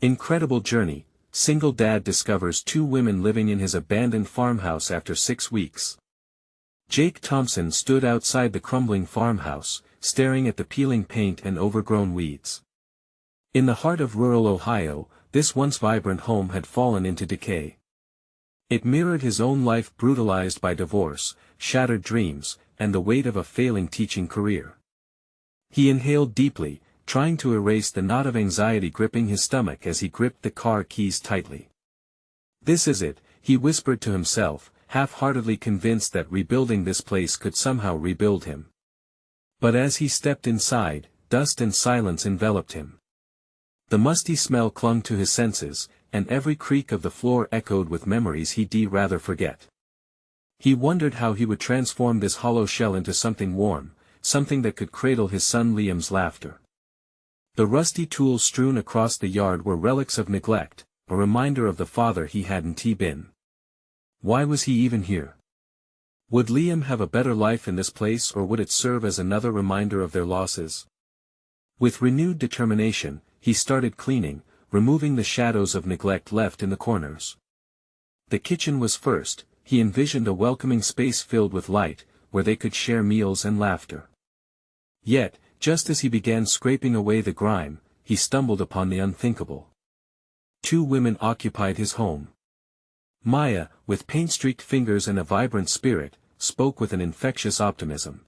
Incredible journey, single dad discovers 2 women living in his abandoned farmhouse after 6 weeks. Jake Thompson stood outside the crumbling farmhouse, staring at the peeling paint and overgrown weeds. In the heart of rural Ohio, this once vibrant home had fallen into decay. It mirrored his own life, brutalized by divorce, shattered dreams, and the weight of a failing teaching career. He inhaled deeply, trying to erase the knot of anxiety gripping his stomach as he gripped the car keys tightly. "This is it," he whispered to himself, half-heartedly convinced that rebuilding this place could somehow rebuild him. But as he stepped inside, dust and silence enveloped him. The musty smell clung to his senses, and every creak of the floor echoed with memories he'd rather forget. He wondered how he would transform this hollow shell into something warm, something that could cradle his son Liam's laughter. The rusty tools strewn across the yard were relics of neglect, a reminder of the father he hadn't been. Why was he even here? Would Liam have a better life in this place, or would it serve as another reminder of their losses? With renewed determination, he started cleaning, removing the shadows of neglect left in the corners. The kitchen was first. He envisioned a welcoming space filled with light, where they could share meals and laughter. Yet, just as he began scraping away the grime, he stumbled upon the unthinkable. 2 women occupied his home. Maya, with paint-streaked fingers and a vibrant spirit, spoke with an infectious optimism.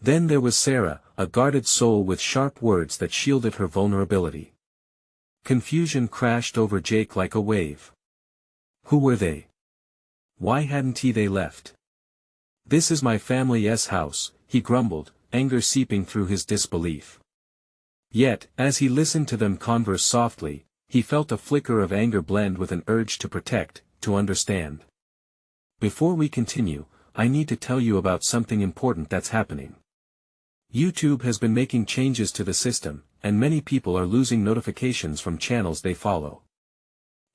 Then there was Sarah, a guarded soul with sharp words that shielded her vulnerability. Confusion crashed over Jake like a wave. Who were they? Why hadn't they left? "This is my family's house," he grumbled, anger seeping through his disbelief. Yet, as he listened to them converse softly, he felt a flicker of anger blend with an urge to protect, to understand. Before we continue, I need to tell you about something important that's happening. YouTube has been making changes to the system, and many people are losing notifications from channels they follow.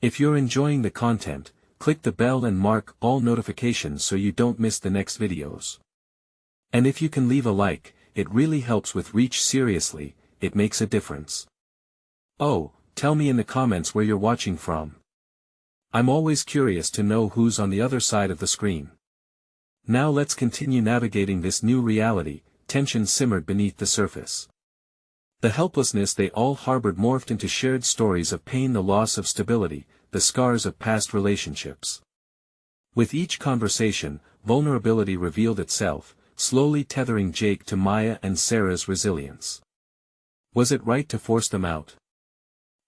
If you're enjoying the content, click the bell and mark all notifications so you don't miss the next videos. And if you can leave a like, it really helps with reach. Seriously, it makes a difference. Oh, tell me in the comments where you're watching from. I'm always curious to know who's on the other side of the screen. Now let's continue navigating this new reality. Tension simmered beneath the surface. The helplessness they all harbored morphed into shared stories of pain, the loss of stability, the scars of past relationships. With each conversation, vulnerability revealed itself, slowly tethering Jake to Maya and Sarah's resilience. Was it right to force them out?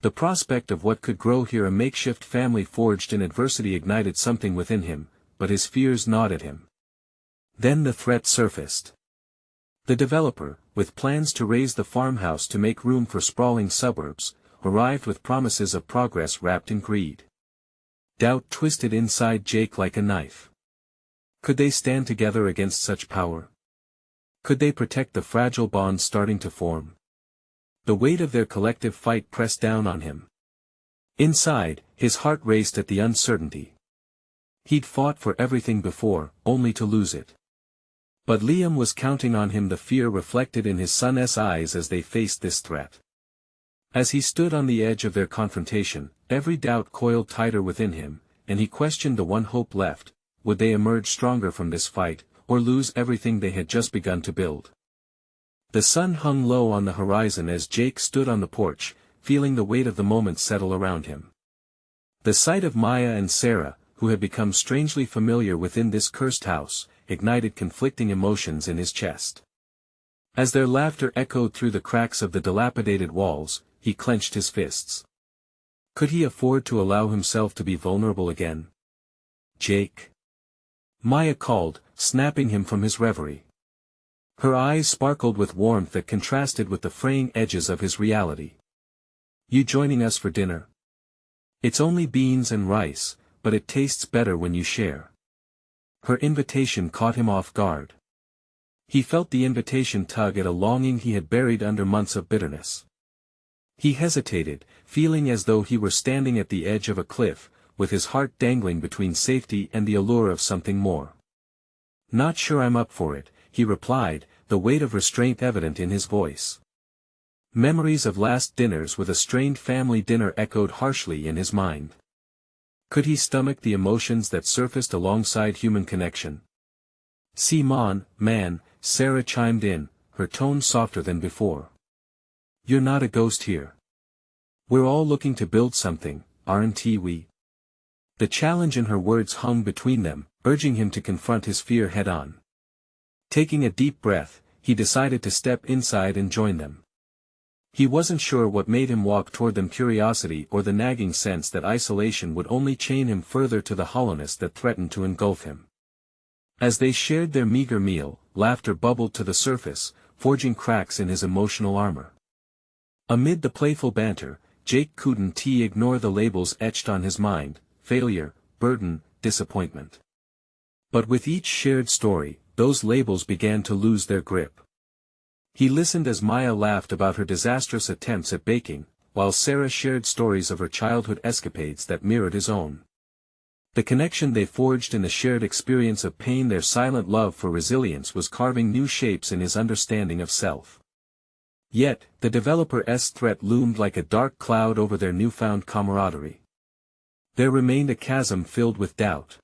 The prospect of what could grow here, a makeshift family forged in adversity, ignited something within him, but his fears gnawed at him. Then the threat surfaced. The developer, with plans to raise the farmhouse to make room for sprawling suburbs, arrived with promises of progress wrapped in greed. Doubt twisted inside Jake like a knife. Could they stand together against such power? Could they protect the fragile bonds starting to form? The weight of their collective fight pressed down on him. Inside, his heart raced at the uncertainty. He'd fought for everything before, only to lose it. But Liam was counting on him, the fear reflected in his son's eyes as they faced this threat. As he stood on the edge of their confrontation, every doubt coiled tighter within him, and he questioned the one hope left: would they emerge stronger from this fight, or lose everything they had just begun to build? The sun hung low on the horizon as Jake stood on the porch, feeling the weight of the moment settle around him. The sight of Maya and Sarah, who had become strangely familiar within this cursed house, ignited conflicting emotions in his chest. As their laughter echoed through the cracks of the dilapidated walls, he clenched his fists. Could he afford to allow himself to be vulnerable again? "Jake!" Maya called, snapping him from his reverie. Her eyes sparkled with warmth that contrasted with the fraying edges of his reality. "You joining us for dinner? It's only beans and rice, but it tastes better when you share." Her invitation caught him off guard. He felt the invitation tug at a longing he had buried under months of bitterness. He hesitated, feeling as though he were standing at the edge of a cliff, with his heart dangling between safety and the allure of something more. "Not sure I'm up for it," he replied, the weight of restraint evident in his voice. Memories of last dinners with a strained family dinner echoed harshly in his mind. Could he stomach the emotions that surfaced alongside human connection? Man, Sarah chimed in, her tone softer than before. You're not a ghost here. We're all looking to build something, aren't we? The challenge in her words hung between them, urging him to confront his fear head-on. Taking a deep breath, he decided to step inside and join them. He wasn't sure what made him walk toward them, curiosity or the nagging sense that isolation would only chain him further to the hollowness that threatened to engulf him. As they shared their meager meal, laughter bubbled to the surface, forging cracks in his emotional armor. Amid the playful banter, Jake couldn't ignore the labels etched on his mind: failure, burden, disappointment. But with each shared story, those labels began to lose their grip. He listened as Maya laughed about her disastrous attempts at baking, while Sarah shared stories of her childhood escapades that mirrored his own. The connection they forged in the shared experience of pain, their silent love for resilience, was carving new shapes in his understanding of self. Yet, the developer's threat loomed like a dark cloud over their newfound camaraderie. There remained a chasm filled with doubt.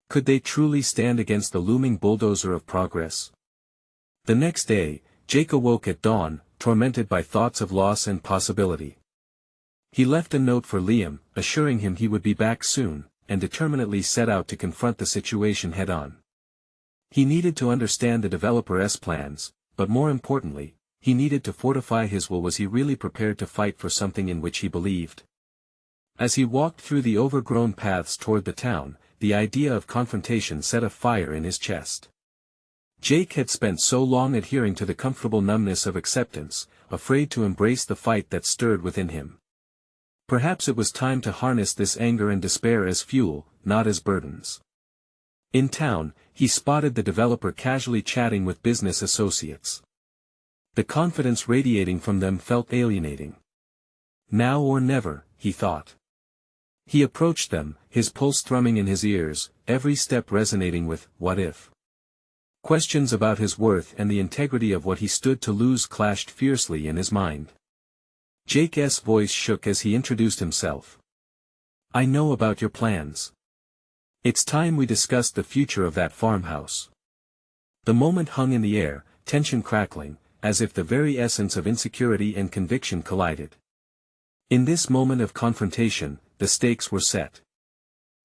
Could they truly stand against the looming bulldozer of progress? The next day, Jake awoke at dawn, tormented by thoughts of loss and possibility. He left a note for Liam, assuring him he would be back soon, and determinedly set out to confront the situation head-on. He needed to understand the developer's plans, but more importantly, he needed to fortify his will. Was he really prepared to fight for something in which he believed? As he walked through the overgrown paths toward the town, the idea of confrontation set a fire in his chest. Jake had spent so long adhering to the comfortable numbness of acceptance, afraid to embrace the fight that stirred within him. Perhaps it was time to harness this anger and despair as fuel, not as burdens. In town, he spotted the developer casually chatting with business associates. The confidence radiating from them felt alienating. Now or never, he thought. He approached them, his pulse thrumming in his ears, every step resonating with, what if? Questions about his worth and the integrity of what he stood to lose clashed fiercely in his mind. Jake's voice shook as he introduced himself. I know about your plans. It's time we discussed the future of that farmhouse. The moment hung in the air, tension crackling, as if the very essence of insecurity and conviction collided. In this moment of confrontation, the stakes were set.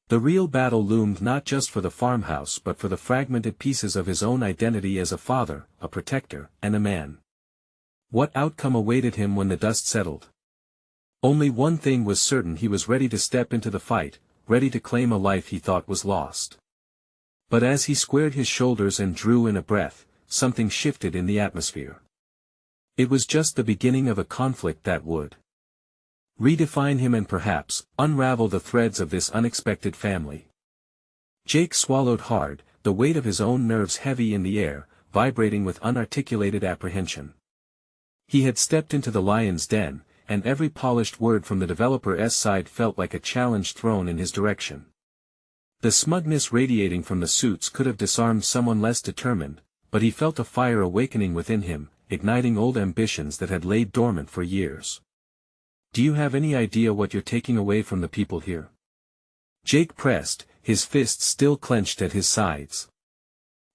The real battle loomed, not just for the farmhouse but for the fragmented pieces of his own identity as a father, a protector, and a man. What outcome awaited him when the dust settled? Only one thing was certain: he was ready to step into the fight, ready to claim a life he thought was lost. But as he squared his shoulders and drew in a breath, something shifted in the atmosphere. It was just the beginning of a conflict that would redefine him and perhaps unravel the threads of this unexpected family. Jake swallowed hard, the weight of his own nerves heavy in the air, vibrating with unarticulated apprehension. He had stepped into the lion's den, and every polished word from the developer's side felt like a challenge thrown in his direction. The smugness radiating from the suits could have disarmed someone less determined, but he felt a fire awakening within him, igniting old ambitions that had laid dormant for years. Do you have any idea what you're taking away from the people here? Jake pressed, his fists still clenched at his sides.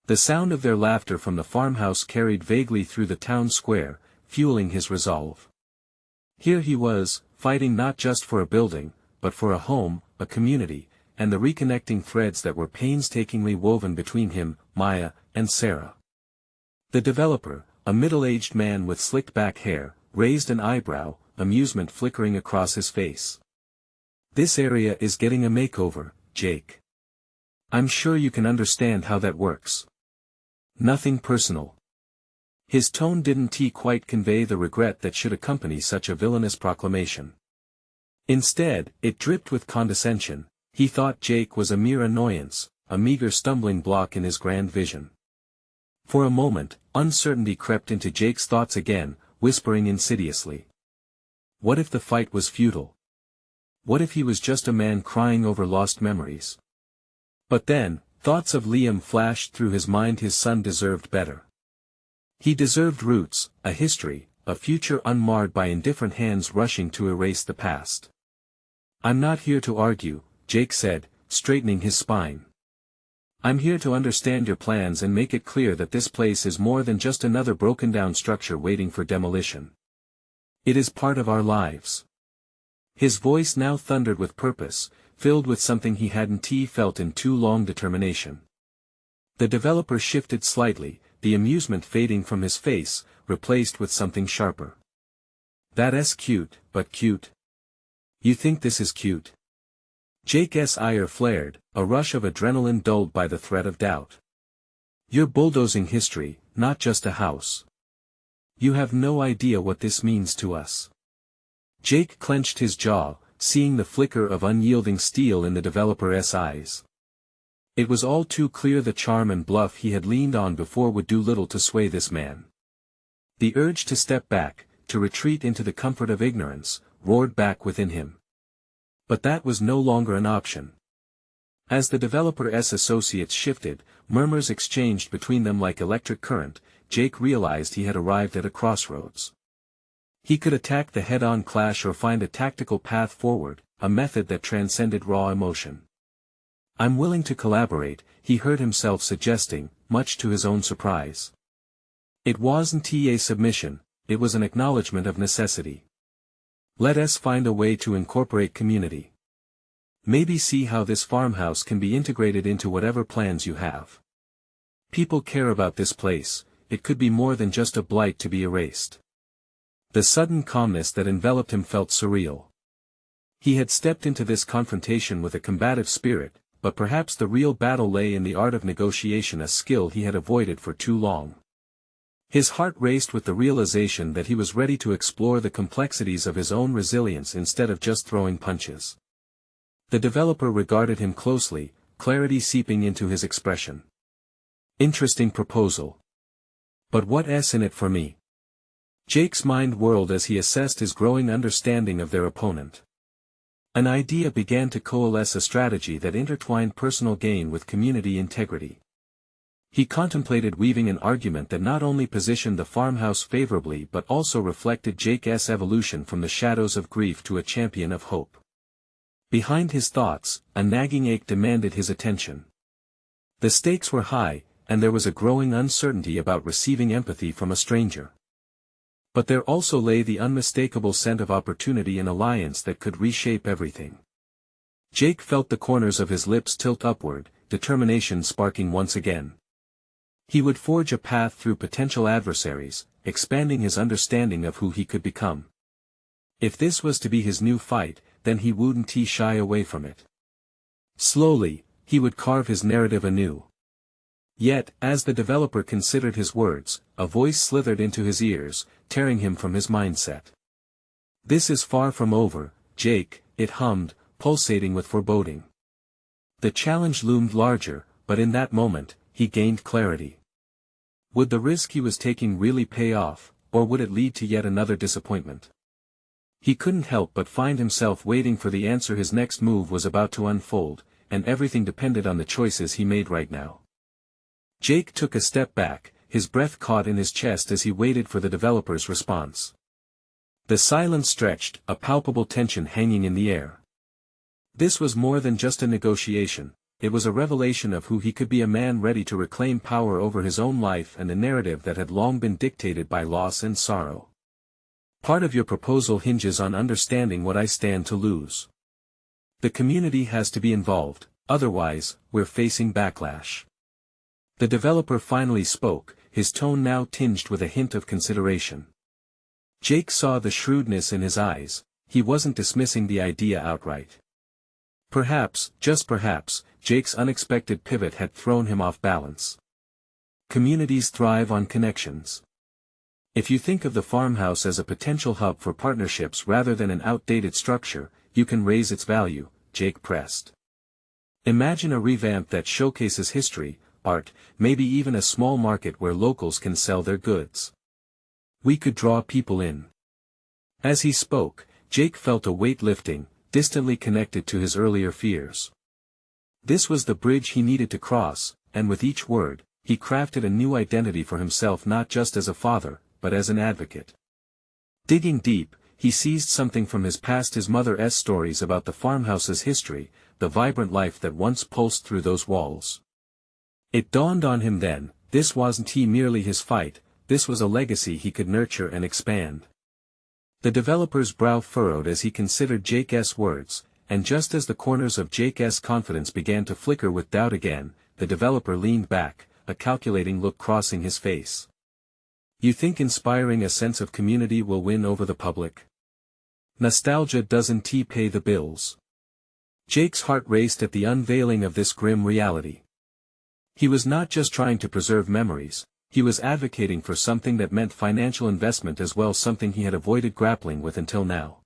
The sound of their laughter from the farmhouse carried vaguely through the town square, fueling his resolve. Here he was, fighting not just for a building, but for a home, a community, and the reconnecting threads that were painstakingly woven between him, Maya, and Sarah. The developer, a middle-aged man with slicked back hair, raised an eyebrow, amusement flickering across his face. This area is getting a makeover, Jake. I'm sure you can understand how that works. Nothing personal. His tone didn't quite convey the regret that should accompany such a villainous proclamation. Instead, it dripped with condescension. He thought Jake was a mere annoyance, a meager stumbling block in his grand vision. For a moment, uncertainty crept into Jake's thoughts again, whispering insidiously. What if the fight was futile? What if he was just a man crying over lost memories? But then, thoughts of Liam flashed through his mind. His son deserved better. He deserved roots, a history, a future unmarred by indifferent hands rushing to erase the past. "I'm not here to argue," Jake said, straightening his spine. "I'm here to understand your plans and make it clear that this place is more than just another broken-down structure waiting for demolition. It is part of our lives." His voice now thundered with purpose, filled with something he hadn't felt in too long: determination. The developer shifted slightly, the amusement fading from his face, replaced with something sharper. "That's cute, but cute? You think this is cute?" Jake's ire flared, a rush of adrenaline dulled by the threat of doubt. "You're bulldozing history, not just a house. You have no idea what this means to us." Jake clenched his jaw, seeing the flicker of unyielding steel in the developer's eyes. It was all too clear the charm and bluff he had leaned on before would do little to sway this man. The urge to step back, to retreat into the comfort of ignorance, roared back within him. But that was no longer an option. As the developer's associates shifted, murmurs exchanged between them like electric current, Jake realized he had arrived at a crossroads. He could attack the head-on clash or find a tactical path forward, a method that transcended raw emotion. "I'm willing to collaborate," he heard himself suggesting, much to his own surprise. It wasn't a submission, it was an acknowledgement of necessity. "Let us find a way to incorporate community. Maybe see how this farmhouse can be integrated into whatever plans you have. People care about this place, it could be more than just a blight to be erased." The sudden calmness that enveloped him felt surreal. He had stepped into this confrontation with a combative spirit, but perhaps the real battle lay in the art of negotiation, a skill he had avoided for too long. His heart raced with the realization that he was ready to explore the complexities of his own resilience instead of just throwing punches. The developer regarded him closely, clarity seeping into his expression. "Interesting proposal. But what's in it for me?" Jake's mind whirled as he assessed his growing understanding of their opponent. An idea began to coalesce, a strategy that intertwined personal gain with community integrity. He contemplated weaving an argument that not only positioned the farmhouse favorably but also reflected Jake's evolution from the shadows of grief to a champion of hope. Behind his thoughts, a nagging ache demanded his attention. The stakes were high, and there was a growing uncertainty about receiving empathy from a stranger. But there also lay the unmistakable scent of opportunity, an alliance that could reshape everything. Jake felt the corners of his lips tilt upward, determination sparking once again. He would forge a path through potential adversaries, expanding his understanding of who he could become. If this was to be his new fight, then he wouldn't shy away from it. Slowly, he would carve his narrative anew. Yet, as the developer considered his words, a voice slithered into his ears, tearing him from his mindset. "This is far from over, Jake," it hummed, pulsating with foreboding. The challenge loomed larger, but in that moment, he gained clarity. Would the risk he was taking really pay off, or would it lead to yet another disappointment? He couldn't help but find himself waiting for the answer. His next move was about to unfold, and everything depended on the choices he made right now. Jake took a step back, his breath caught in his chest as he waited for the developer's response. The silence stretched, a palpable tension hanging in the air. This was more than just a negotiation, it was a revelation of who he could be, a man ready to reclaim power over his own life and a narrative that had long been dictated by loss and sorrow. "Part of your proposal hinges on understanding what I stand to lose. The community has to be involved, otherwise, we're facing backlash." The developer finally spoke, his tone now tinged with a hint of consideration. Jake saw the shrewdness in his eyes, he wasn't dismissing the idea outright. Perhaps, just perhaps, Jake's unexpected pivot had thrown him off balance. Communities thrive on connections. If you think of the farmhouse as a potential hub for partnerships rather than an outdated structure, you can raise its value, Jake pressed. Imagine a revamp that showcases history, art, maybe even a small market where locals can sell their goods. We could draw people in. As he spoke, Jake felt a weight lifting, distantly connected to his earlier fears. This was the bridge he needed to cross, and with each word, he crafted a new identity for himself, not just as a father, but as an advocate. Digging deep, he seized something from his past, his mother's stories about the farmhouse's history, the vibrant life that once pulsed through those walls. It dawned on him then, this wasn't merely his fight, this was a legacy he could nurture and expand. The developer's brow furrowed as he considered Jake's words, and just as the corners of Jake's confidence began to flicker with doubt again, the developer leaned back, a calculating look crossing his face. You think inspiring a sense of community will win over the public? Nostalgia doesn't pay the bills. Jake's heart raced at the unveiling of this grim reality. He was not just trying to preserve memories, he was advocating for something that meant financial investment as well, something he had avoided grappling with until now.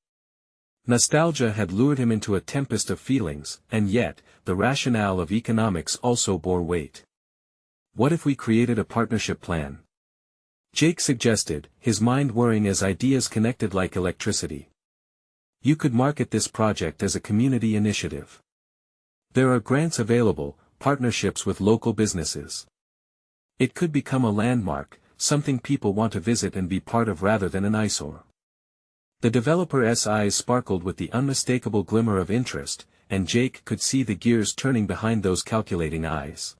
Nostalgia had lured him into a tempest of feelings, and yet, the rationale of economics also bore weight. What if we created a partnership plan? Jake suggested, his mind whirring as ideas connected like electricity. You could market this project as a community initiative. There are grants available, partnerships with local businesses. It could become a landmark, something people want to visit and be part of rather than an eyesore. The developer's eyes sparkled with the unmistakable glimmer of interest, and Jake could see the gears turning behind those calculating eyes.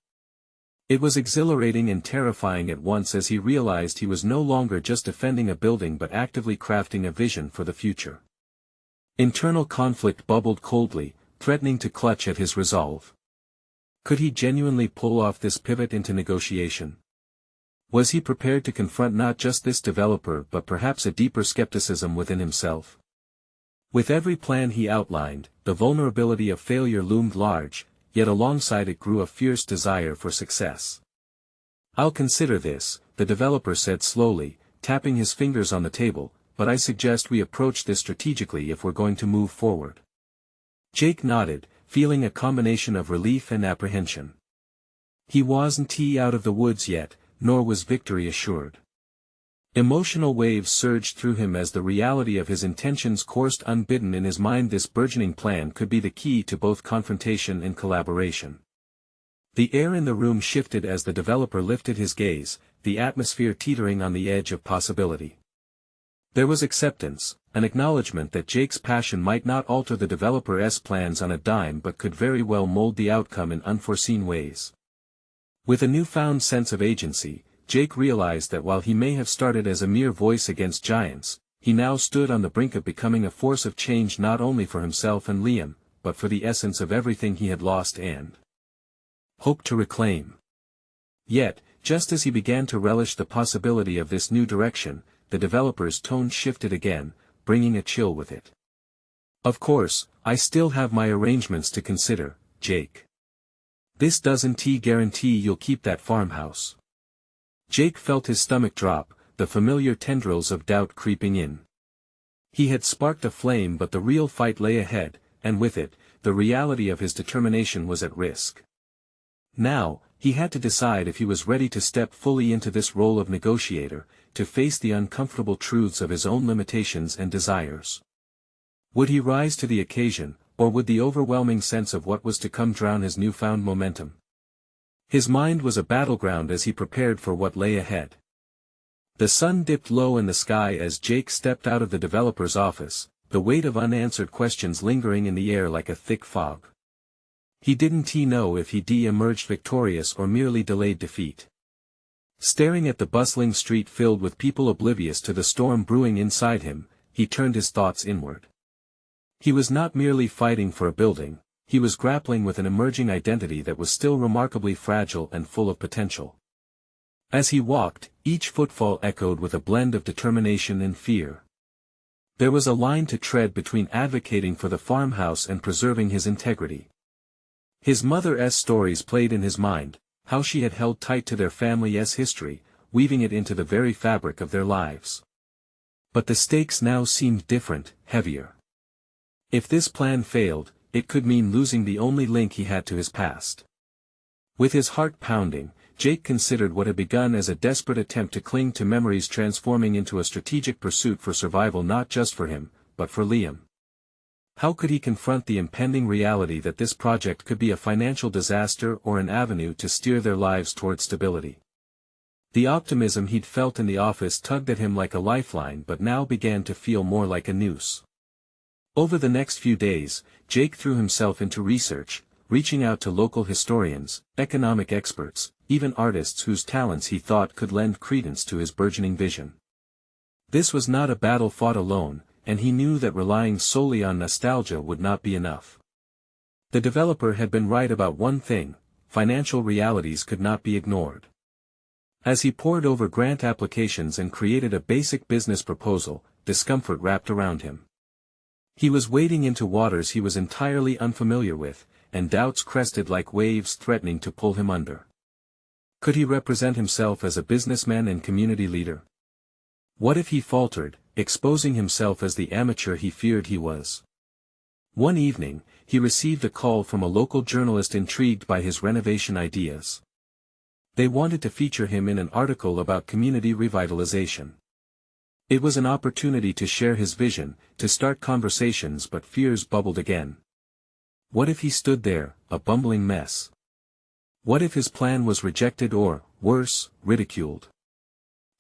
It was exhilarating and terrifying at once as he realized he was no longer just defending a building but actively crafting a vision for the future. Internal conflict bubbled coldly, threatening to clutch at his resolve. Could he genuinely pull off this pivot into negotiation? Was he prepared to confront not just this developer but perhaps a deeper skepticism within himself? With every plan he outlined, the vulnerability of failure loomed large, yet alongside it grew a fierce desire for success. I'll consider this, the developer said slowly, tapping his fingers on the table, but I suggest we approach this strategically if we're going to move forward. Jake nodded, feeling a combination of relief and apprehension. He wasn't out of the woods yet, nor was victory assured. Emotional waves surged through him as the reality of his intentions coursed unbidden in his mind. This burgeoning plan could be the key to both confrontation and collaboration. The air in the room shifted as the developer lifted his gaze, the atmosphere teetering on the edge of possibility. There was acceptance, an acknowledgement that Jake's passion might not alter the developer's plans on a dime but could very well mold the outcome in unforeseen ways. With a newfound sense of agency, Jake realized that while he may have started as a mere voice against giants, he now stood on the brink of becoming a force of change not only for himself and Liam, but for the essence of everything he had lost and hoped to reclaim. Yet, just as he began to relish the possibility of this new direction, the developer's tone shifted again, bringing a chill with it. Of course, I still have my arrangements to consider, Jake. This doesn't guarantee you'll keep that farmhouse. Jake felt his stomach drop, the familiar tendrils of doubt creeping in. He had sparked a flame, but the real fight lay ahead, and with it, the reality of his determination was at risk. Now, he had to decide if he was ready to step fully into this role of negotiator, to face the uncomfortable truths of his own limitations and desires. Would he rise to the occasion, or would the overwhelming sense of what was to come drown his newfound momentum? His mind was a battleground as he prepared for what lay ahead. The sun dipped low in the sky as Jake stepped out of the developer's office, the weight of unanswered questions lingering in the air like a thick fog. He didn't know if he'd emerged victorious or merely delayed defeat. Staring at the bustling street filled with people oblivious to the storm brewing inside him, he turned his thoughts inward. He was not merely fighting for a building, he was grappling with an emerging identity that was still remarkably fragile and full of potential. As he walked, each footfall echoed with a blend of determination and fear. There was a line to tread between advocating for the farmhouse and preserving his integrity. His mother's stories played in his mind, how she had held tight to their family's history, weaving it into the very fabric of their lives. But the stakes now seemed different, heavier. If this plan failed, it could mean losing the only link he had to his past. With his heart pounding, Jake considered what had begun as a desperate attempt to cling to memories transforming into a strategic pursuit for survival not just for him, but for Liam. How could he confront the impending reality that this project could be a financial disaster or an avenue to steer their lives toward stability? The optimism he'd felt in the office tugged at him like a lifeline but now began to feel more like a noose. Over the next few days, Jake threw himself into research, reaching out to local historians, economic experts, even artists whose talents he thought could lend credence to his burgeoning vision. This was not a battle fought alone, and he knew that relying solely on nostalgia would not be enough. The developer had been right about one thing: financial realities could not be ignored. As he pored over grant applications and created a basic business proposal, discomfort wrapped around him. He was wading into waters he was entirely unfamiliar with, and doubts crested like waves threatening to pull him under. Could he represent himself as a businessman and community leader? What if he faltered, exposing himself as the amateur he feared he was? One evening, he received a call from a local journalist intrigued by his renovation ideas. They wanted to feature him in an article about community revitalization. It was an opportunity to share his vision, to start conversations, but fears bubbled again. What if he stood there, a bumbling mess? What if his plan was rejected or, worse, ridiculed?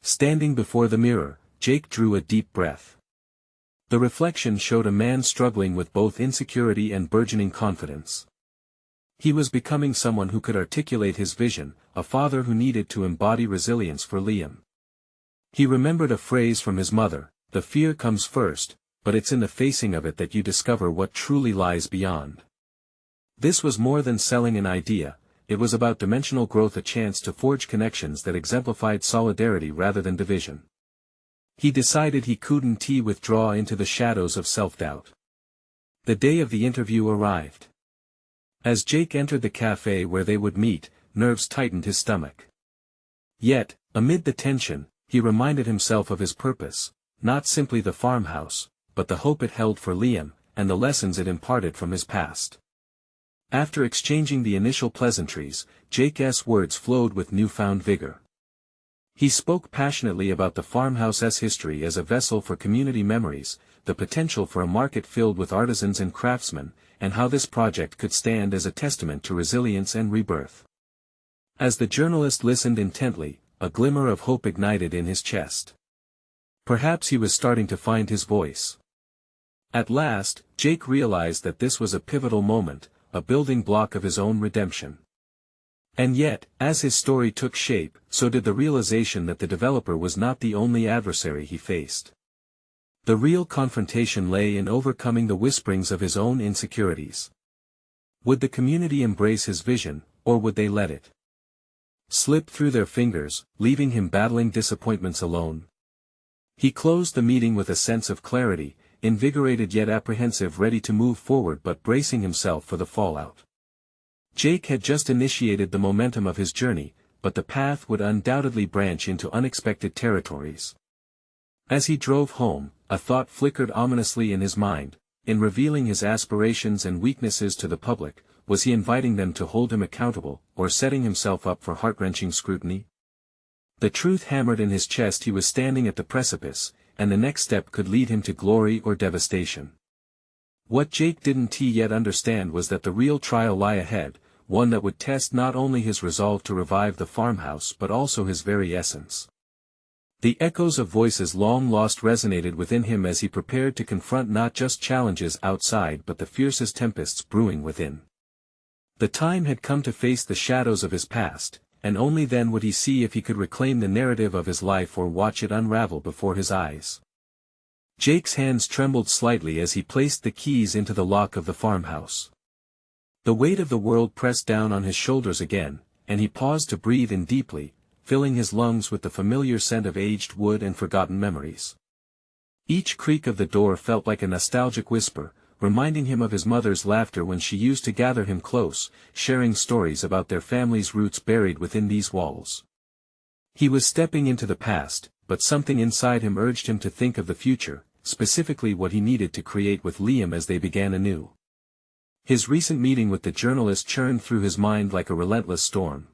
Standing before the mirror, Jake drew a deep breath. The reflection showed a man struggling with both insecurity and burgeoning confidence. He was becoming someone who could articulate his vision, a father who needed to embody resilience for Liam. He remembered a phrase from his mother: "The fear comes first, but it's in the facing of it that you discover what truly lies beyond." This was more than selling an idea. It was about dimensional growth, a chance to forge connections that exemplified solidarity rather than division. He decided he couldn't withdraw into the shadows of self-doubt. The day of the interview arrived. As Jake entered the cafe where they would meet, nerves tightened his stomach. Yet, amid the tension, he reminded himself of his purpose, not simply the farmhouse, but the hope it held for Liam, and the lessons it imparted from his past. After exchanging the initial pleasantries, Jake's words flowed with newfound vigor. He spoke passionately about the farmhouse's history as a vessel for community memories, the potential for a market filled with artisans and craftsmen, and how this project could stand as a testament to resilience and rebirth. As the journalist listened intently, a glimmer of hope ignited in his chest. Perhaps he was starting to find his voice. At last, Jake realized that this was a pivotal moment, a building block of his own redemption. And yet, as his story took shape, so did the realization that the developer was not the only adversary he faced. The real confrontation lay in overcoming the whisperings of his own insecurities. Would the community embrace his vision, or would they let it slip through their fingers, leaving him battling disappointments alone? He closed the meeting with a sense of clarity, invigorated yet apprehensive, ready to move forward but bracing himself for the fallout. Jake had just initiated the momentum of his journey, but the path would undoubtedly branch into unexpected territories. As he drove home, a thought flickered ominously in his mind: in revealing his aspirations and weaknesses to the public, was he inviting them to hold him accountable, or setting himself up for heart-wrenching scrutiny? The truth hammered in his chest: he was standing at the precipice, and the next step could lead him to glory or devastation. What Jake didn't yet understand was that the real trial lay ahead, one that would test not only his resolve to revive the farmhouse but also his very essence. The echoes of voices long lost resonated within him as he prepared to confront not just challenges outside but the fiercest tempests brewing within. The time had come to face the shadows of his past, and only then would he see if he could reclaim the narrative of his life or watch it unravel before his eyes. Jake's hands trembled slightly as he placed the keys into the lock of the farmhouse. The weight of the world pressed down on his shoulders again, and he paused to breathe in deeply, filling his lungs with the familiar scent of aged wood and forgotten memories. Each creak of the door felt like a nostalgic whisper, reminding him of his mother's laughter when she used to gather him close, sharing stories about their family's roots buried within these walls. He was stepping into the past, but something inside him urged him to think of the future, specifically what he needed to create with Liam as they began anew. His recent meeting with the journalist churned through his mind like a relentless storm.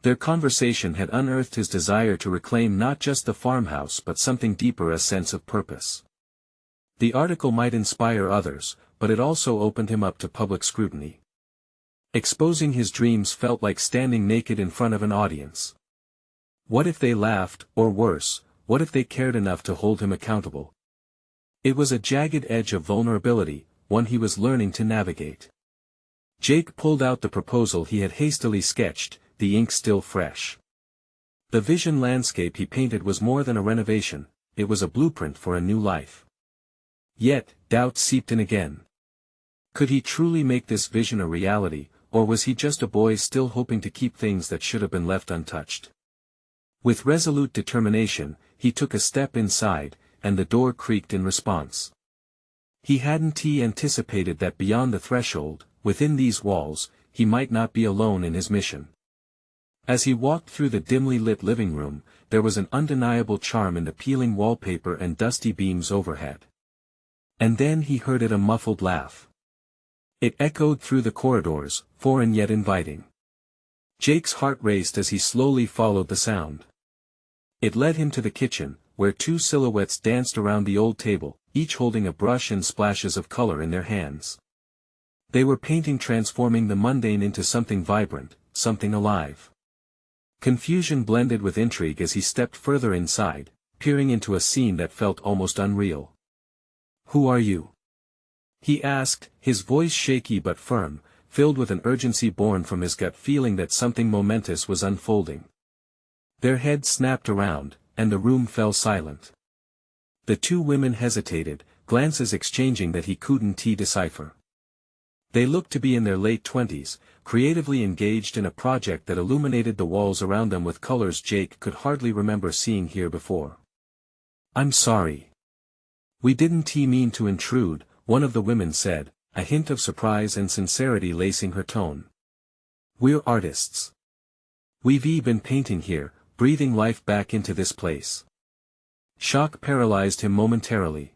Their conversation had unearthed his desire to reclaim not just the farmhouse but something deeper: a sense of purpose. The article might inspire others, but it also opened him up to public scrutiny. Exposing his dreams felt like standing naked in front of an audience. What if they laughed, or worse, what if they cared enough to hold him accountable? It was a jagged edge of vulnerability, one he was learning to navigate. Jake pulled out the proposal he had hastily sketched, the ink still fresh. The vision landscape he painted was more than a renovation, it was a blueprint for a new life. Yet, doubt seeped in again. Could he truly make this vision a reality, or was he just a boy still hoping to keep things that should have been left untouched? With resolute determination, he took a step inside, and the door creaked in response. He hadn't anticipated that beyond the threshold, within these walls, he might not be alone in his mission. As he walked through the dimly lit living room, there was an undeniable charm in the peeling wallpaper and dusty beams overhead. And then he heard a muffled laugh. It echoed through the corridors, foreign yet inviting. Jake's heart raced as he slowly followed the sound. It led him to the kitchen, where two silhouettes danced around the old table, each holding a brush and splashes of color in their hands. They were painting, transforming the mundane into something vibrant, something alive. Confusion blended with intrigue as he stepped further inside, peering into a scene that felt almost unreal. "Who are you?" he asked, his voice shaky but firm, filled with an urgency born from his gut feeling that something momentous was unfolding. Their heads snapped around, and the room fell silent. The two women hesitated, glances exchanging that he couldn't decipher. They looked to be in their late 20s, creatively engaged in a project that illuminated the walls around them with colors Jake could hardly remember seeing here before. "I'm sorry. We didn't mean to intrude," one of the women said, a hint of surprise and sincerity lacing her tone. "We're artists. We've been painting here, breathing life back into this place." Shock paralyzed him momentarily.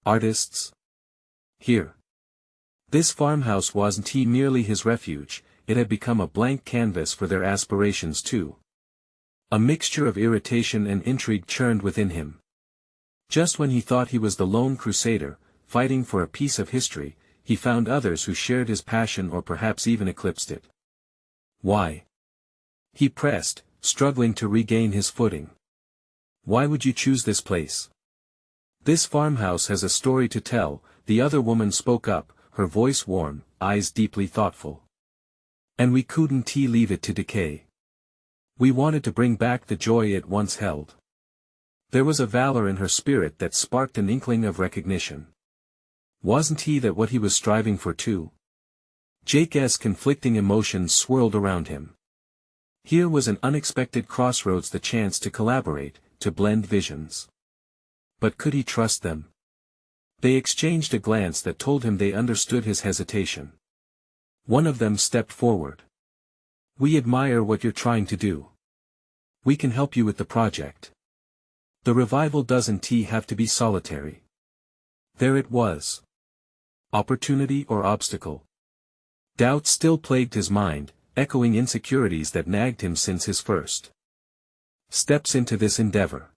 Artists? Here. This farmhouse wasn't merely his refuge, it had become a blank canvas for their aspirations too. A mixture of irritation and intrigue churned within him. Just when he thought he was the lone crusader, fighting for a piece of history, he found others who shared his passion or perhaps even eclipsed it. "Why?" he pressed, struggling to regain his footing. "Why would you choose this place?" "This farmhouse has a story to tell," the other woman spoke up, her voice warm, eyes deeply thoughtful. "And we couldn't leave it to decay. We wanted to bring back the joy it once held." There was a valor in her spirit that sparked an inkling of recognition. Wasn't that what he was striving for too? Jake's conflicting emotions swirled around him. Here was an unexpected crossroads, the chance to collaborate, to blend visions. But could he trust them? They exchanged a glance that told him they understood his hesitation. One of them stepped forward. "We admire what you're trying to do. We can help you with the project. The revival doesn't have to be solitary." There it was. Opportunity or obstacle? Doubt still plagued his mind, echoing insecurities that nagged him since his first steps into this endeavor.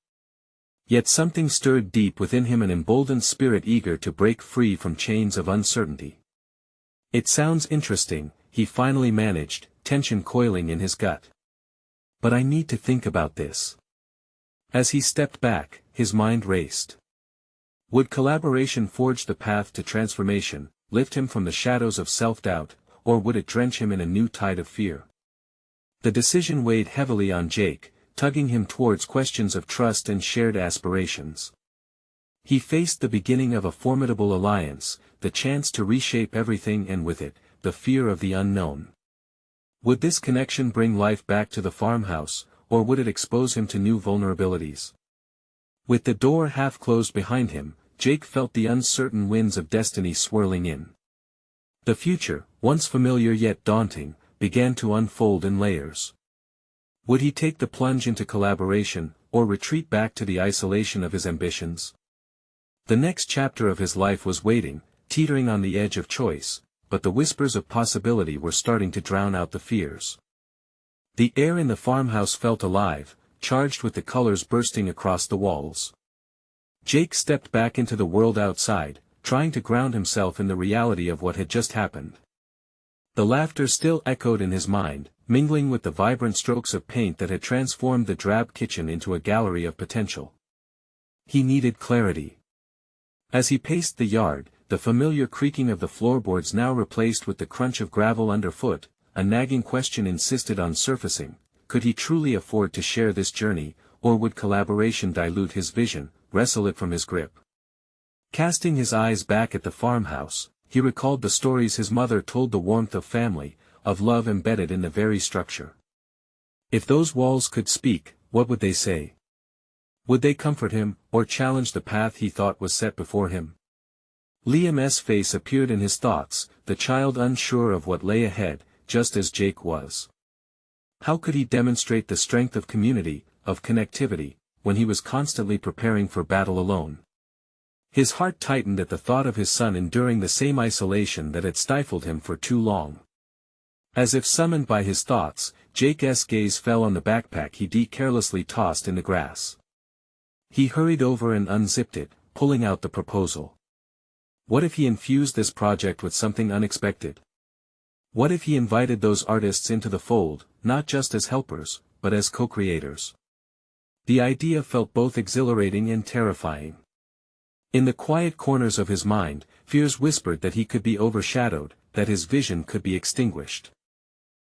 Yet something stirred deep within him, an emboldened spirit eager to break free from chains of uncertainty. "It sounds interesting," he finally managed, tension coiling in his gut. "But I need to think about this." As he stepped back, his mind raced. Would collaboration forge the path to transformation, lift him from the shadows of self-doubt, or would it drench him in a new tide of fear? The decision weighed heavily on Jake, tugging him towards questions of trust and shared aspirations. He faced the beginning of a formidable alliance, the chance to reshape everything, and with it, the fear of the unknown. Would this connection bring life back to the farmhouse, or would it expose him to new vulnerabilities? With the door half closed behind him, Jake felt the uncertain winds of destiny swirling in. The future, once familiar yet daunting, began to unfold in layers. Would he take the plunge into collaboration, or retreat back to the isolation of his ambitions? The next chapter of his life was waiting, teetering on the edge of choice, but the whispers of possibility were starting to drown out the fears. The air in the farmhouse felt alive, charged with the colors bursting across the walls. Jake stepped back into the world outside, trying to ground himself in the reality of what had just happened. The laughter still echoed in his mind, mingling with the vibrant strokes of paint that had transformed the drab kitchen into a gallery of potential. He needed clarity. As he paced the yard, the familiar creaking of the floorboards now replaced with the crunch of gravel underfoot, a nagging question insisted on surfacing: could he truly afford to share this journey, or would collaboration dilute his vision, wrestle it from his grip? Casting his eyes back at the farmhouse, he recalled the stories his mother told, the warmth of family, of love embedded in the very structure. If those walls could speak, what would they say? Would they comfort him, or challenge the path he thought was set before him? Liam's face appeared in his thoughts, the child unsure of what lay ahead, just as Jake was. How could he demonstrate the strength of community, of connectivity, when he was constantly preparing for battle alone? His heart tightened at the thought of his son enduring the same isolation that had stifled him for too long. As if summoned by his thoughts, Jake's gaze fell on the backpack he carelessly tossed in the grass. He hurried over and unzipped it, pulling out the proposal. What if he infused this project with something unexpected? What if he invited those artists into the fold, not just as helpers, but as co-creators? The idea felt both exhilarating and terrifying. In the quiet corners of his mind, fears whispered that he could be overshadowed, that his vision could be extinguished.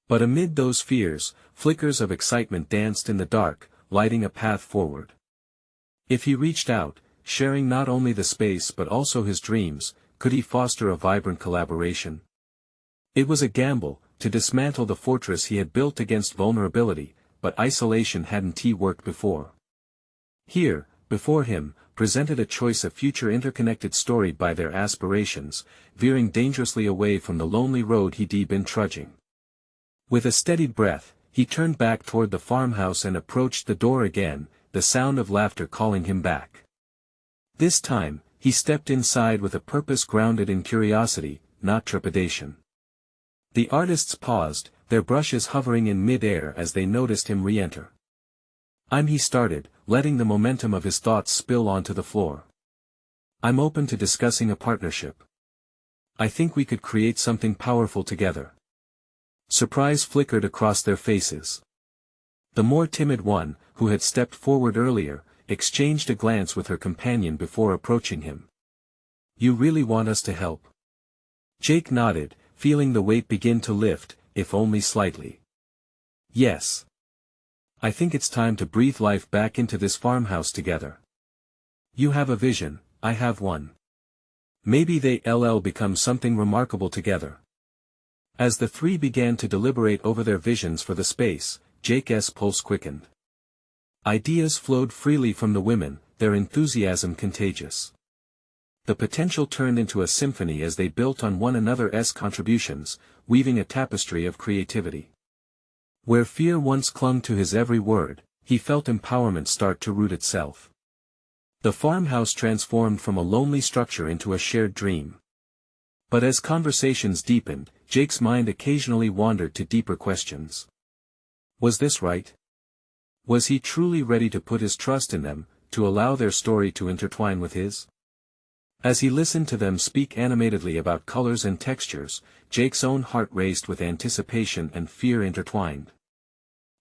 But amid those fears, flickers of excitement danced in the dark, lighting a path forward. If he reached out, sharing not only the space but also his dreams, could he foster a vibrant collaboration? It was a gamble, to dismantle the fortress he had built against vulnerability, but isolation hadn't worked before. Here, before him, presented a choice of future interconnected storied by their aspirations, veering dangerously away from the lonely road he'd been trudging. With a steadied breath, he turned back toward the farmhouse and approached the door again, the sound of laughter calling him back. This time, he stepped inside with a purpose grounded in curiosity, not trepidation. The artists paused, their brushes hovering in mid-air as they noticed him re-enter. He started, letting the momentum of his thoughts spill onto the floor. I'm open to discussing a partnership. I think we could create something powerful together. Surprise flickered across their faces. The more timid one, who had stepped forward earlier, exchanged a glance with her companion before approaching him. You really want us to help? Jake nodded, feeling the weight begin to lift, if only slightly. Yes. I think it's time to breathe life back into this farmhouse together. You have a vision, I have one. Maybe they'll become something remarkable together. As the three began to deliberate over their visions for the space, Jake's pulse quickened. Ideas flowed freely from the women, their enthusiasm contagious. The potential turned into a symphony as they built on one another's contributions, weaving a tapestry of creativity. Where fear once clung to his every word, he felt empowerment start to root itself. The farmhouse transformed from a lonely structure into a shared dream. But as conversations deepened, Jake's mind occasionally wandered to deeper questions. Was this right? Was he truly ready to put his trust in them, to allow their story to intertwine with his? As he listened to them speak animatedly about colors and textures, Jake's own heart raced with anticipation and fear intertwined.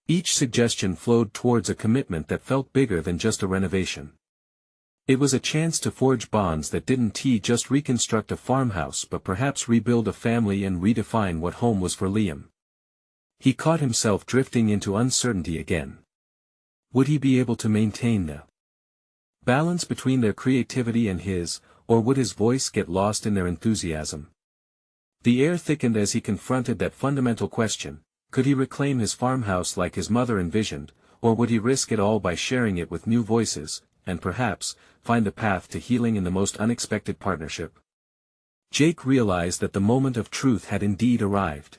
Each suggestion flowed towards a commitment that felt bigger than just a renovation. It was a chance to forge bonds that didn't just reconstruct a farmhouse but perhaps rebuild a family and redefine what home was for Liam. He caught himself drifting into uncertainty again. Would he be able to maintain the balance between their creativity and his, or would his voice get lost in their enthusiasm? The air thickened as he confronted that fundamental question: could he reclaim his farmhouse like his mother envisioned, or would he risk it all by sharing it with new voices, and perhaps, find a path to healing in the most unexpected partnership? Jake realized that the moment of truth had indeed arrived.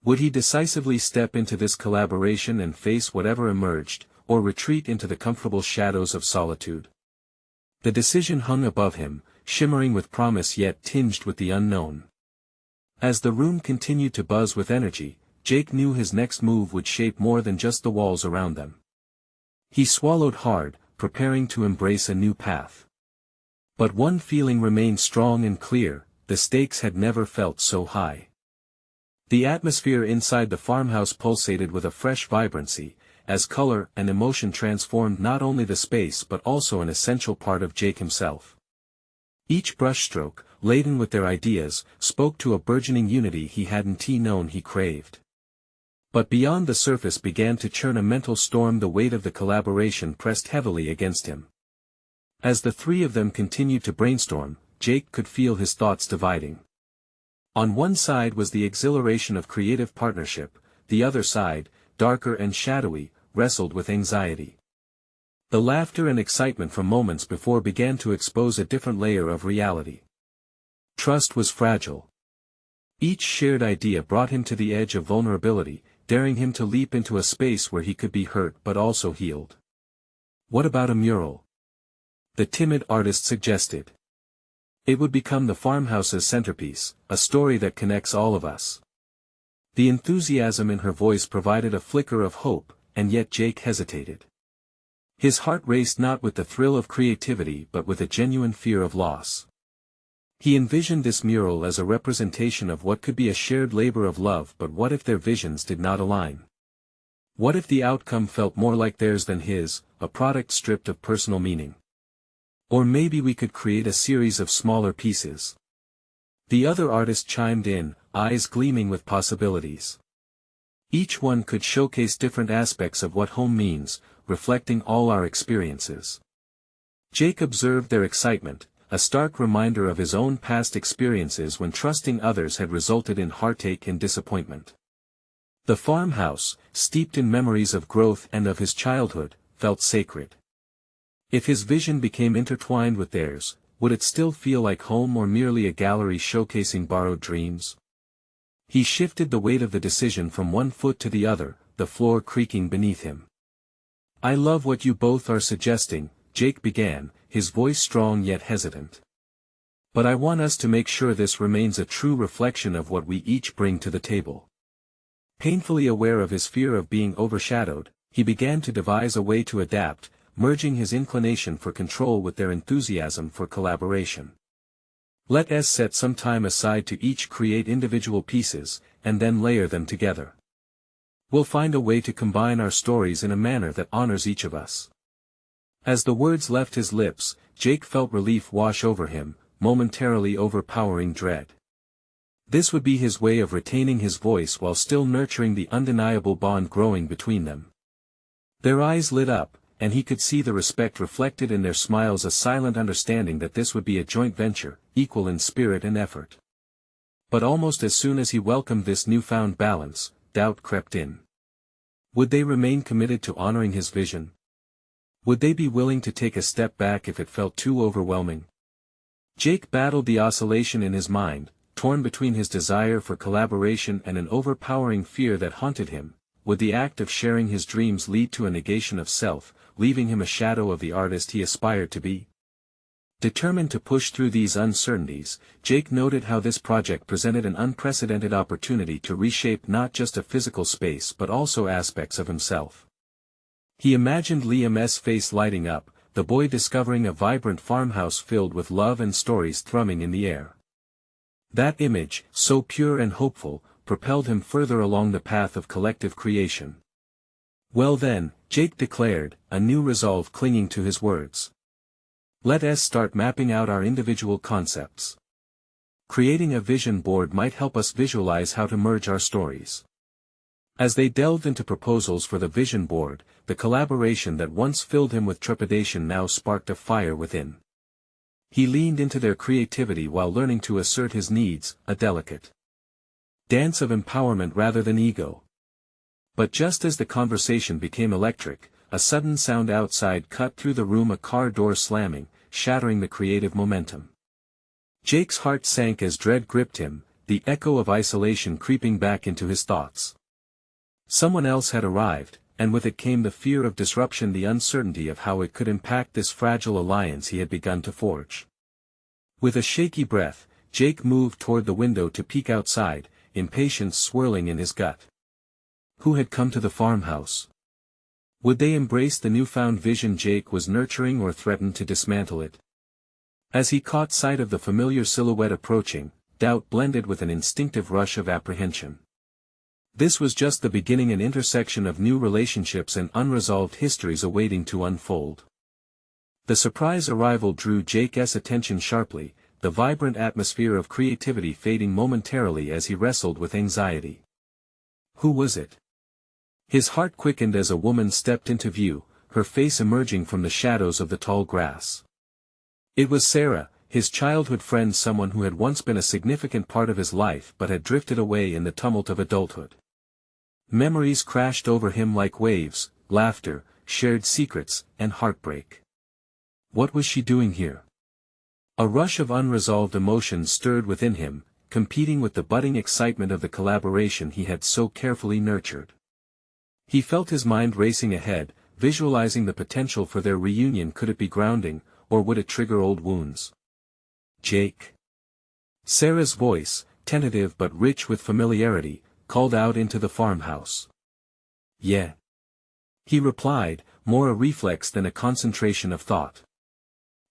Would he decisively step into this collaboration and face whatever emerged, or retreat into the comfortable shadows of solitude? The decision hung above him, shimmering with promise yet tinged with the unknown. As the room continued to buzz with energy, Jake knew his next move would shape more than just the walls around them. He swallowed hard, preparing to embrace a new path. But one feeling remained strong and clear: the stakes had never felt so high. The atmosphere inside the farmhouse pulsated with a fresh vibrancy, as color and emotion transformed not only the space but also an essential part of Jake himself. Each brushstroke, laden with their ideas, spoke to a burgeoning unity he hadn't known he craved. But beyond the surface began to churn a mental storm. The weight of the collaboration pressed heavily against him. As the three of them continued to brainstorm, Jake could feel his thoughts dividing. On one side was the exhilaration of creative partnership, the other side, darker and shadowy, wrestled with anxiety. The laughter and excitement from moments before began to expose a different layer of reality. Trust was fragile. Each shared idea brought him to the edge of vulnerability, daring him to leap into a space where he could be hurt but also healed. What about a mural? The timid artist suggested. It would become the farmhouse's centerpiece, a story that connects all of us. The enthusiasm in her voice provided a flicker of hope, and yet Jake hesitated. His heart raced not with the thrill of creativity but with a genuine fear of loss. He envisioned this mural as a representation of what could be a shared labor of love, but what if their visions did not align? What if the outcome felt more like theirs than his, a product stripped of personal meaning? Or maybe we could create a series of smaller pieces. The other artist chimed in, eyes gleaming with possibilities. Each one could showcase different aspects of what home means, reflecting all our experiences. Jake observed their excitement, a stark reminder of his own past experiences when trusting others had resulted in heartache and disappointment. The farmhouse, steeped in memories of growth and of his childhood, felt sacred. If his vision became intertwined with theirs, would it still feel like home or merely a gallery showcasing borrowed dreams? He shifted the weight of the decision from one foot to the other, the floor creaking beneath him. I love what you both are suggesting, Jake began, his voice strong yet hesitant. But I want us to make sure this remains a true reflection of what we each bring to the table. Painfully aware of his fear of being overshadowed, he began to devise a way to adapt, merging his inclination for control with their enthusiasm for collaboration. Let us set some time aside to each create individual pieces, and then layer them together. We'll find a way to combine our stories in a manner that honors each of us. As the words left his lips, Jake felt relief wash over him, momentarily overpowering dread. This would be his way of retaining his voice while still nurturing the undeniable bond growing between them. Their eyes lit up, and he could see the respect reflected in their smiles, a silent understanding that this would be a joint venture, equal in spirit and effort. But almost as soon as he welcomed this newfound balance, doubt crept in. Would they remain committed to honoring his vision? Would they be willing to take a step back if it felt too overwhelming? Jake battled the oscillation in his mind, torn between his desire for collaboration and an overpowering fear that haunted him. Would the act of sharing his dreams lead to a negation of self, leaving him a shadow of the artist he aspired to be? Determined to push through these uncertainties, Jake noted how this project presented an unprecedented opportunity to reshape not just a physical space but also aspects of himself. He imagined Liam's face lighting up, the boy discovering a vibrant farmhouse filled with love and stories thrumming in the air. That image, so pure and hopeful, propelled him further along the path of collective creation. Well then, Jake declared, a new resolve clinging to his words. Let us start mapping out our individual concepts. Creating a vision board might help us visualize how to merge our stories. As they delved into proposals for the vision board, the collaboration that once filled him with trepidation now sparked a fire within. He leaned into their creativity while learning to assert his needs, a delicate dance of empowerment rather than ego. But just as the conversation became electric, a sudden sound outside cut through the room, a car door slamming, shattering the creative momentum. Jake's heart sank as dread gripped him, the echo of isolation creeping back into his thoughts. Someone else had arrived, and with it came the fear of disruption, the uncertainty of how it could impact this fragile alliance he had begun to forge. With a shaky breath, Jake moved toward the window to peek outside, impatience swirling in his gut. Who had come to the farmhouse? Would they embrace the newfound vision Jake was nurturing or threaten to dismantle it? As he caught sight of the familiar silhouette approaching, doubt blended with an instinctive rush of apprehension. This was just the beginning, an intersection of new relationships and unresolved histories awaiting to unfold. The surprise arrival drew Jake's attention sharply, the vibrant atmosphere of creativity fading momentarily as he wrestled with anxiety. Who was it? His heart quickened as a woman stepped into view, her face emerging from the shadows of the tall grass. It was Sarah, his childhood friend, someone who had once been a significant part of his life but had drifted away in the tumult of adulthood. Memories crashed over him like waves, laughter, shared secrets, and heartbreak. What was she doing here? A rush of unresolved emotions stirred within him, competing with the budding excitement of the collaboration he had so carefully nurtured. He felt his mind racing ahead, visualizing the potential for their reunion. Could it be grounding, or would it trigger old wounds? Jake. Sarah's voice, tentative but rich with familiarity, called out into the farmhouse. Yeah. He replied, more a reflex than a concentration of thought.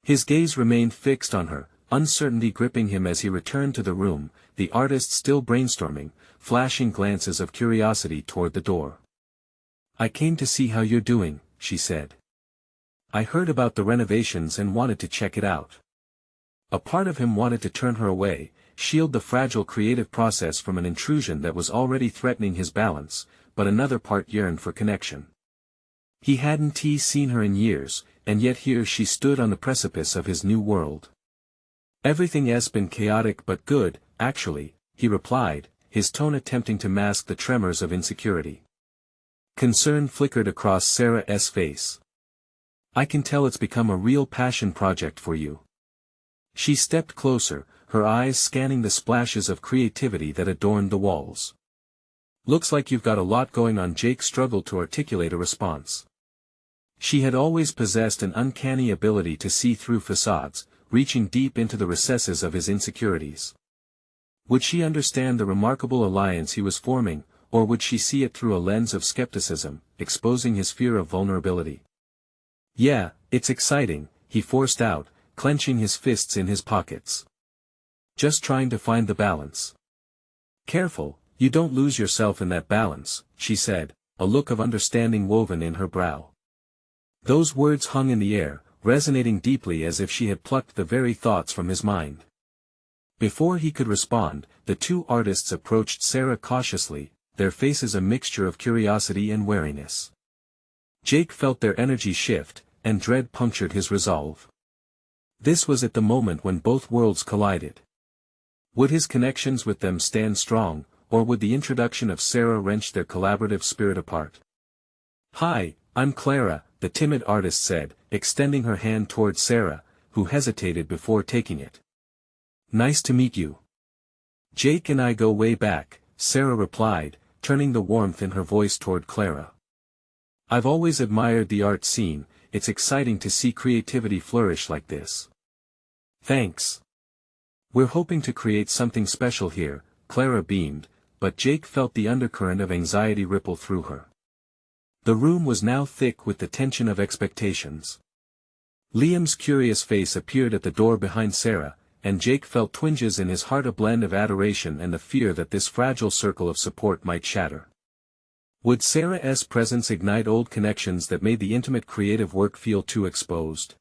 His gaze remained fixed on her, uncertainty gripping him as he returned to the room, the artist still brainstorming, flashing glances of curiosity toward the door. I came to see how you're doing, she said. I heard about the renovations and wanted to check it out. A part of him wanted to turn her away, shield the fragile creative process from an intrusion that was already threatening his balance, but another part yearned for connection. He hadn't seen her in years, and yet here she stood on the precipice of his new world. Everything's been chaotic but good, actually, he replied, his tone attempting to mask the tremors of insecurity. Concern flickered across Sarah's face. I can tell it's become a real passion project for you. She stepped closer, her eyes scanning the splashes of creativity that adorned the walls. Looks like you've got a lot going on. Jake struggled to articulate a response. She had always possessed an uncanny ability to see through facades, reaching deep into the recesses of his insecurities. Would she understand the remarkable alliance he was forming, or would she see it through a lens of skepticism, exposing his fear of vulnerability? Yeah, it's exciting, he forced out, clenching his fists in his pockets. Just trying to find the balance. Careful, you don't lose yourself in that balance, she said, a look of understanding woven in her brow. Those words hung in the air, resonating deeply as if she had plucked the very thoughts from his mind. Before he could respond, the two artists approached Sarah cautiously, their faces a mixture of curiosity and wariness. Jake felt their energy shift, and dread punctured his resolve. This was at the moment when both worlds collided. Would his connections with them stand strong, or would the introduction of Sarah wrench their collaborative spirit apart? Hi, I'm Clara, the timid artist said, extending her hand toward Sarah, who hesitated before taking it. Nice to meet you. Jake and I go way back, Sarah replied, turning the warmth in her voice toward Clara. I've always admired the art scene, it's exciting to see creativity flourish like this. Thanks. We're hoping to create something special here, Clara beamed, but Jake felt the undercurrent of anxiety ripple through her. The room was now thick with the tension of expectations. Liam's curious face appeared at the door behind Sarah, and Jake felt twinges in his heart, a blend of adoration and the fear that this fragile circle of support might shatter. Would Sarah's presence ignite old connections that made the intimate creative work feel too exposed?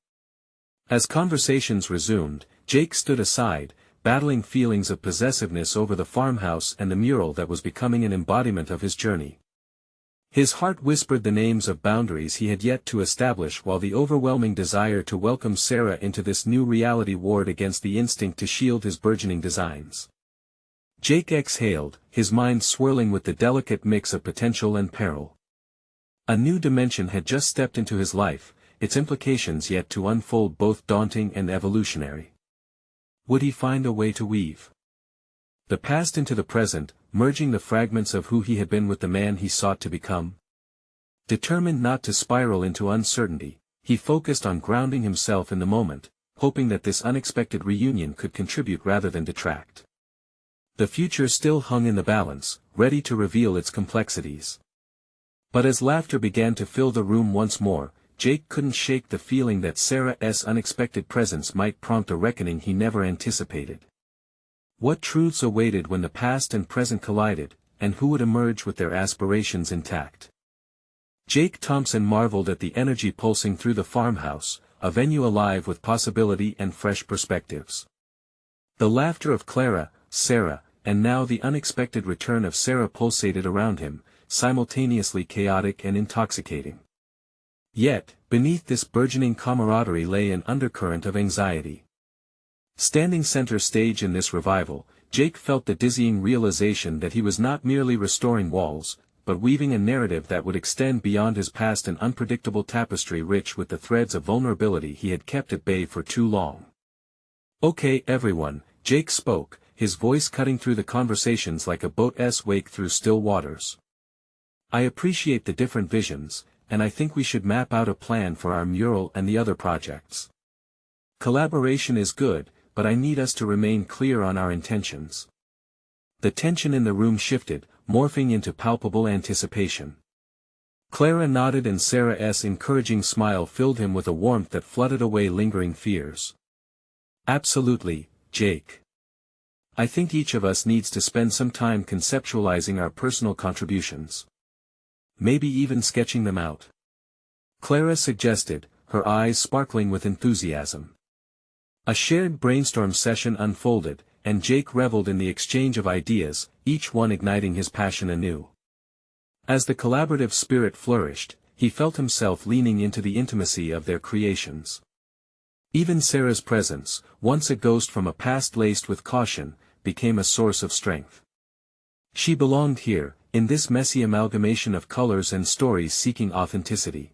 As conversations resumed, Jake stood aside, battling feelings of possessiveness over the farmhouse and the mural that was becoming an embodiment of his journey. His heart whispered the names of boundaries he had yet to establish, while the overwhelming desire to welcome Sarah into this new reality warred against the instinct to shield his burgeoning designs. Jake exhaled, his mind swirling with the delicate mix of potential and peril. A new dimension had just stepped into his life, its implications yet to unfold, both daunting and evolutionary. Would he find a way to weave the past into the present, merging the fragments of who he had been with the man he sought to become? Determined not to spiral into uncertainty, he focused on grounding himself in the moment, hoping that this unexpected reunion could contribute rather than detract. The future still hung in the balance, ready to reveal its complexities. But as laughter began to fill the room once more, Jake couldn't shake the feeling that Sarah's unexpected presence might prompt a reckoning he never anticipated. What truths awaited when the past and present collided, and who would emerge with their aspirations intact. Jake Thompson marveled at the energy pulsing through the farmhouse, a venue alive with possibility and fresh perspectives. The laughter of Clara, Sarah, and now the unexpected return of Sarah pulsated around him, simultaneously chaotic and intoxicating. Yet, beneath this burgeoning camaraderie lay an undercurrent of anxiety. Standing center stage in this revival, Jake felt the dizzying realization that he was not merely restoring walls, but weaving a narrative that would extend beyond his past, an unpredictable tapestry rich with the threads of vulnerability he had kept at bay for too long. "Okay, everyone," Jake spoke, his voice cutting through the conversations like a boat's wake through still waters. "I appreciate the different visions, and I think we should map out a plan for our mural and the other projects. Collaboration is good, but I need us to remain clear on our intentions." The tension in the room shifted, morphing into palpable anticipation. Clara nodded, and Sarah's encouraging smile filled him with a warmth that flooded away lingering fears. "Absolutely, Jake. I think each of us needs to spend some time conceptualizing our personal contributions. Maybe even sketching them out," Clara suggested, her eyes sparkling with enthusiasm. A shared brainstorm session unfolded, and Jake reveled in the exchange of ideas, each one igniting his passion anew. As the collaborative spirit flourished, he felt himself leaning into the intimacy of their creations. Even Sarah's presence, once a ghost from a past laced with caution, became a source of strength. She belonged here, in this messy amalgamation of colors and stories seeking authenticity.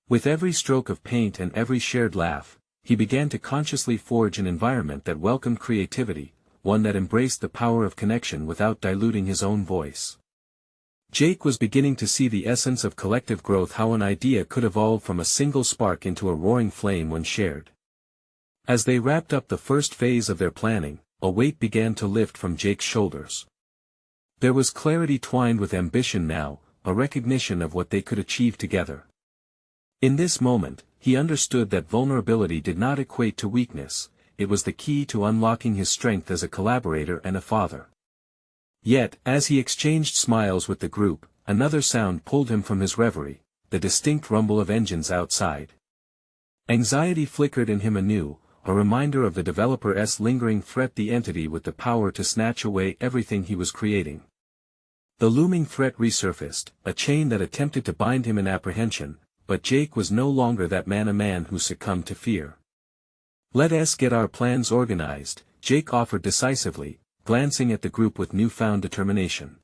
With every stroke of paint and every shared laugh, he began to consciously forge an environment that welcomed creativity, one that embraced the power of connection without diluting his own voice. Jake was beginning to see the essence of collective growth, how an idea could evolve from a single spark into a roaring flame when shared. As they wrapped up the first phase of their planning, a weight began to lift from Jake's shoulders. There was clarity twined with ambition now, a recognition of what they could achieve together. In this moment, he understood that vulnerability did not equate to weakness, it was the key to unlocking his strength as a collaborator and a father. Yet, as he exchanged smiles with the group, another sound pulled him from his reverie, the distinct rumble of engines outside. Anxiety flickered in him anew, a reminder of the developer's lingering threat, the entity with the power to snatch away everything he was creating. The looming threat resurfaced, a chain that attempted to bind him in apprehension, but Jake was no longer that man, a man who succumbed to fear. "Let us get our plans organized," Jake offered decisively, glancing at the group with newfound determination.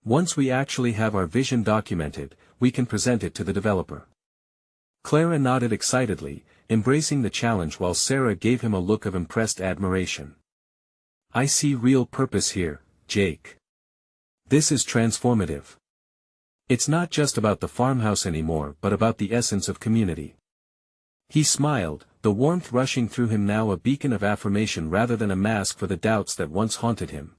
"Once we actually have our vision documented, we can present it to the developer." Clara nodded excitedly, embracing the challenge, while Sarah gave him a look of impressed admiration. "I see real purpose here, Jake. This is transformative. It's not just about the farmhouse anymore, but about the essence of community." He smiled, the warmth rushing through him now a beacon of affirmation rather than a mask for the doubts that once haunted him.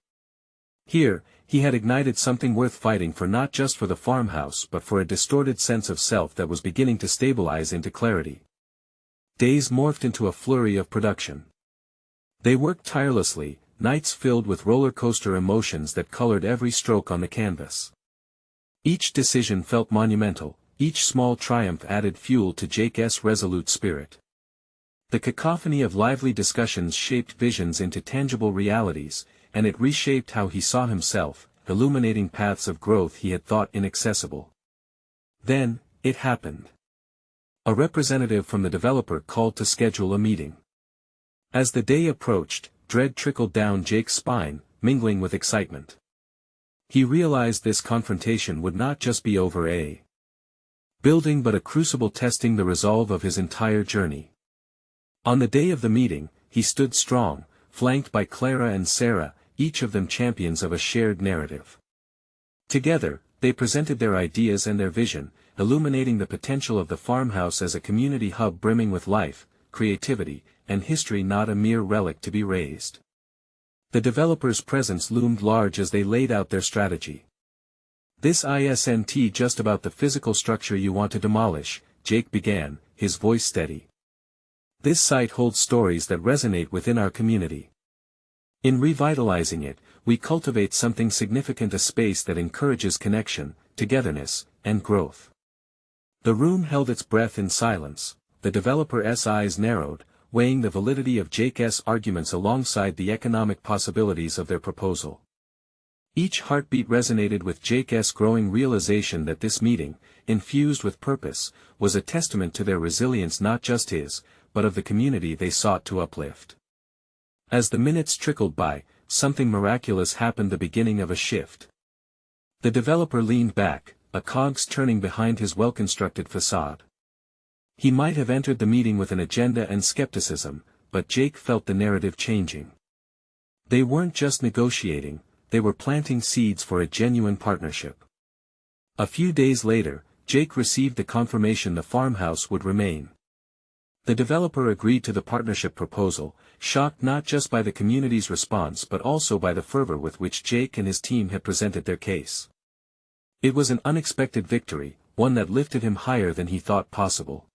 Here, he had ignited something worth fighting for, not just for the farmhouse but for a distorted sense of self that was beginning to stabilize into clarity. Days morphed into a flurry of production. They worked tirelessly, nights filled with roller coaster emotions that colored every stroke on the canvas. Each decision felt monumental, each small triumph added fuel to Jake's resolute spirit. The cacophony of lively discussions shaped visions into tangible realities, and it reshaped how he saw himself, illuminating paths of growth he had thought inaccessible. Then, it happened. A representative from the developer called to schedule a meeting. As the day approached, dread trickled down Jake's spine, mingling with excitement. He realized this confrontation would not just be over a building but a crucible testing the resolve of his entire journey. On the day of the meeting, he stood strong, flanked by Clara and Sarah, each of them champions of a shared narrative. Together, they presented their ideas and their vision, illuminating the potential of the farmhouse as a community hub brimming with life, creativity, and history, not a mere relic to be razed. The developer's presence loomed large as they laid out their strategy. "This isn't just about the physical structure you want to demolish," Jake began, his voice steady. "This site holds stories that resonate within our community. In revitalizing it, we cultivate something significant, a space that encourages connection, togetherness, and growth. The room held its breath in silence, the developer's eyes narrowed, weighing the validity of Jake's arguments alongside the economic possibilities of their proposal. Each heartbeat resonated with Jake's growing realization that this meeting, infused with purpose, was a testament to their resilience, not just his, but of the community they sought to uplift. As the minutes trickled by, something miraculous happened, the beginning of a shift. The developer leaned back, a cogs turning behind his well-constructed facade. He might have entered the meeting with an agenda and skepticism, but Jake felt the narrative changing. They weren't just negotiating, they were planting seeds for a genuine partnership. A few days later, Jake received the confirmation the farmhouse would remain. The developer agreed to the partnership proposal, shocked not just by the community's response but also by the fervor with which Jake and his team had presented their case. It was an unexpected victory, one that lifted him higher than he thought possible.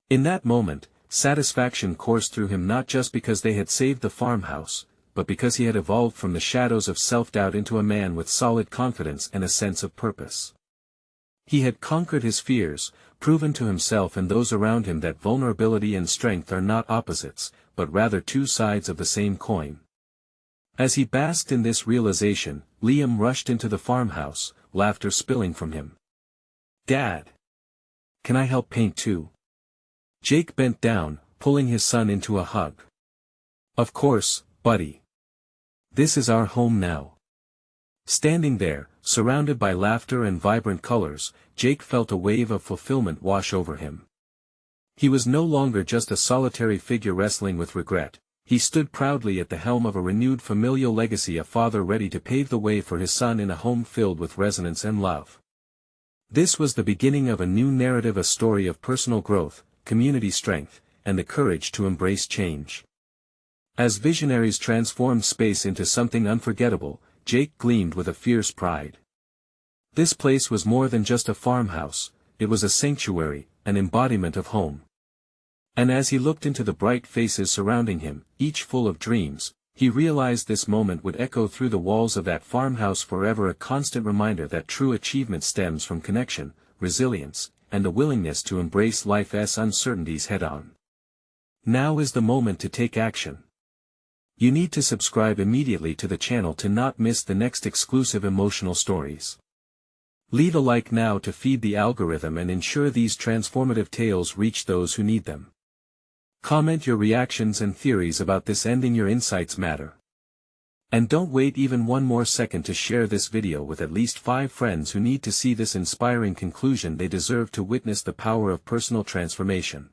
In that moment, satisfaction coursed through him, not just because they had saved the farmhouse, but because he had evolved from the shadows of self-doubt into a man with solid confidence and a sense of purpose. He had conquered his fears, proven to himself and those around him that vulnerability and strength are not opposites, but rather two sides of the same coin. As he basked in this realization, Liam rushed into the farmhouse, laughter spilling from him. "Dad! Can I help paint too?" Jake bent down, pulling his son into a hug. "Of course, buddy. This is our home now." Standing there, surrounded by laughter and vibrant colors, Jake felt a wave of fulfillment wash over him. He was no longer just a solitary figure wrestling with regret. He stood proudly at the helm of a renewed familial legacy, a father ready to pave the way for his son in a home filled with resonance and love. This was the beginning of a new narrative, a story of personal growth, community strength, and the courage to embrace change. As visionaries transformed space into something unforgettable, Jake gleamed with a fierce pride. This place was more than just a farmhouse, it was a sanctuary, an embodiment of home. And as he looked into the bright faces surrounding him, each full of dreams, he realized this moment would echo through the walls of that farmhouse forever, a constant reminder that true achievement stems from connection, resilience, and the willingness to embrace life's uncertainties head-on. Now is the moment to take action. You need to subscribe immediately to the channel to not miss the next exclusive emotional stories. Leave a like now to feed the algorithm and ensure these transformative tales reach those who need them. Comment your reactions and theories about this ending, your insights matter. And don't wait even one more second to share this video with at least 5 friends who need to see this inspiring conclusion. They deserve to witness the power of personal transformation.